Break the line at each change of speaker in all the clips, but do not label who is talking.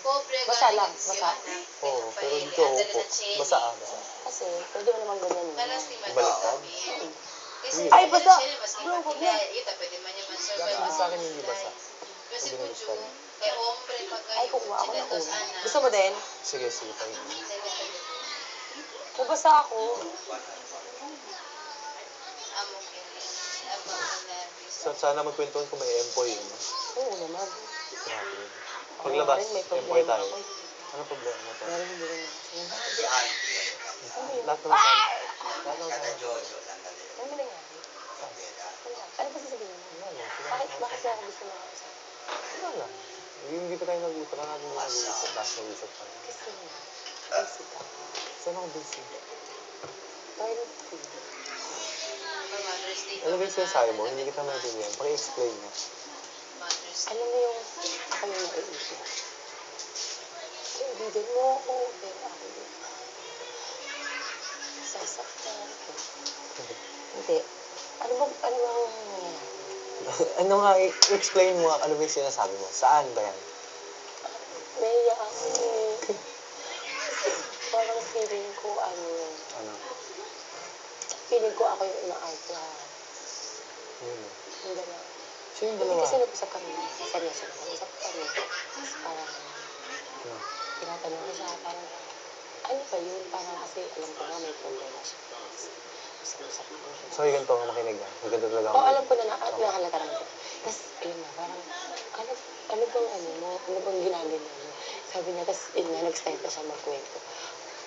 Basa lang, basa.
Oo, pero dito po, basa basa.
Kasi, pwede mo naman ganyan yun.
Baliktad.
Ay, basa! Bro, wag na.
Dapat sa akin hindi basa. Pag binaliktad.
Ay, kukuha ako ng una. Gusto mo din?
Sige, sige, pahingin.
Mabasa ako.
Sana magkwentuhan kung may empoy, no?
Oo naman.
Grabe. Paglabas, empoy tayo.
Ako.
Ano problema mo to?
Meron hindi rin ako.
Lahat naman tayo. Lahat naman tayo.
Ano ba nangyari? Ano ba sasabihin mo? Bakit nga ako gusto mo ako sa...
Wala lang. Hindi pa tayo nag-uusap. Wala natin yung nag-uusap. Last nag-uusap tayo.
Kasi, busy ka.
Saan ako busy?
Toilet ko.
Ano ba yung sinasabi mo? Hindi kita maintindihan. Paki-explain mo.
Alam mo yung ako yung naiisip. Kaibigan mo ako, pero ako din. Sasaktan ko. Hindi. Ano bang nangyayari?
Ano nga, explain mo ano ba yung sinasabi mo? Saan ba yan?
Naiya ako eh. Parang feeling ko
Ano?
Feeling ko ako yung inaartya.
Ano?
Yung dalawa.
Sino yung
Hindi
dalawa?
kasi nag-usap kami. Seryoso na nag-usap kami. Tapos parang
Ano?
tinatanong ko siya, parang ano ba yun? Parang kasi alam ko nga may problema siya. Usap-usap ko siya.
So, ganito nga makinig ah. Maganda talaga ako.
Oo, alam ko na nahalata naman ko. Tapos, ayun na, parang, ano bang ano mo? Ano bang ginagawa mo? Sabi niya, tapos, yun nga, nag-start na siya magkwento.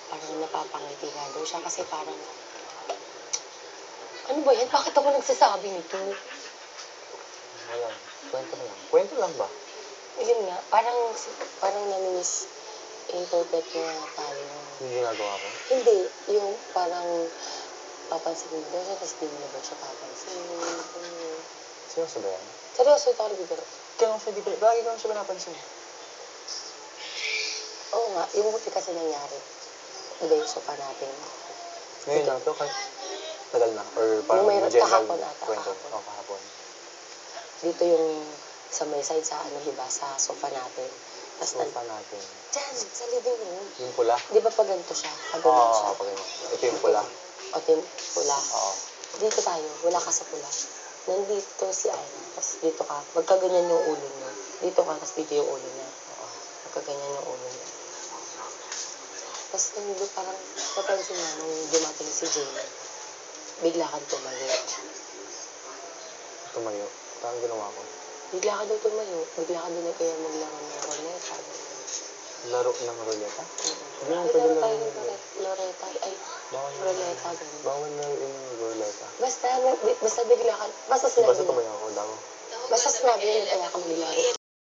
Parang napapangiti nga daw siya kasi parang, ano ba yan? Bakit ako nagsasabi nito?
Wala. Kwento na lang. Kwento lang ba?
Yun nga, parang nami-misinterpret niya tayo.
Yung ginagawa ko?
Hindi, yung parang papansin mo daw siya, tapos di mo na daw siya papansin.
Seryoso ba yan?
Seryoso, ito ako nagbibiro.
Kaya lang siya, lagi ko lang siya pinapansin.
Oo nga, yung buti kasi nangyari. Diba yung sofa natin?
Ngayon lang to, tagal na. Or parang
Mayroon
general
kahapon ata,
kwento.
kahapon.
Oo, kahapon.
Dito yung sa may side sa ano, diba, sa sofa natin. Tapos
Sofa natin.
dyan, sa living room.
Yung pula?
Di ba pag ganito siya? Pag ganito siya.
Oo, pag ganyan. Ito yung pula.
Ito yung pula.
Oo.
Dito tayo, wala ka sa pula. Nandito si Aina, tapos dito ka. Magkaganyan yung ulo niya. Dito ka, tapos dito yung ulo niya. Magkaganyan yung ulo niya. Tapos nandito parang napansin niya nung dumating si Jane, bigla kang tumayo.
Tumayo. Parang ginawa ko.
Bigla ka daw tumayo. Bigla ka daw na kaya maglaro ng roleta.
Laro ng roleta? Hindi naman
May
pwede
laro
laro
tayo
ng
ng roleta. Ay, roleta. Ganun.
Bawal laruin ng roleta.
Basta bigla ka, basta sinabi
Basta
niya.
tumayo ako daw.
Basta sinabi niya kaya ka maglaro.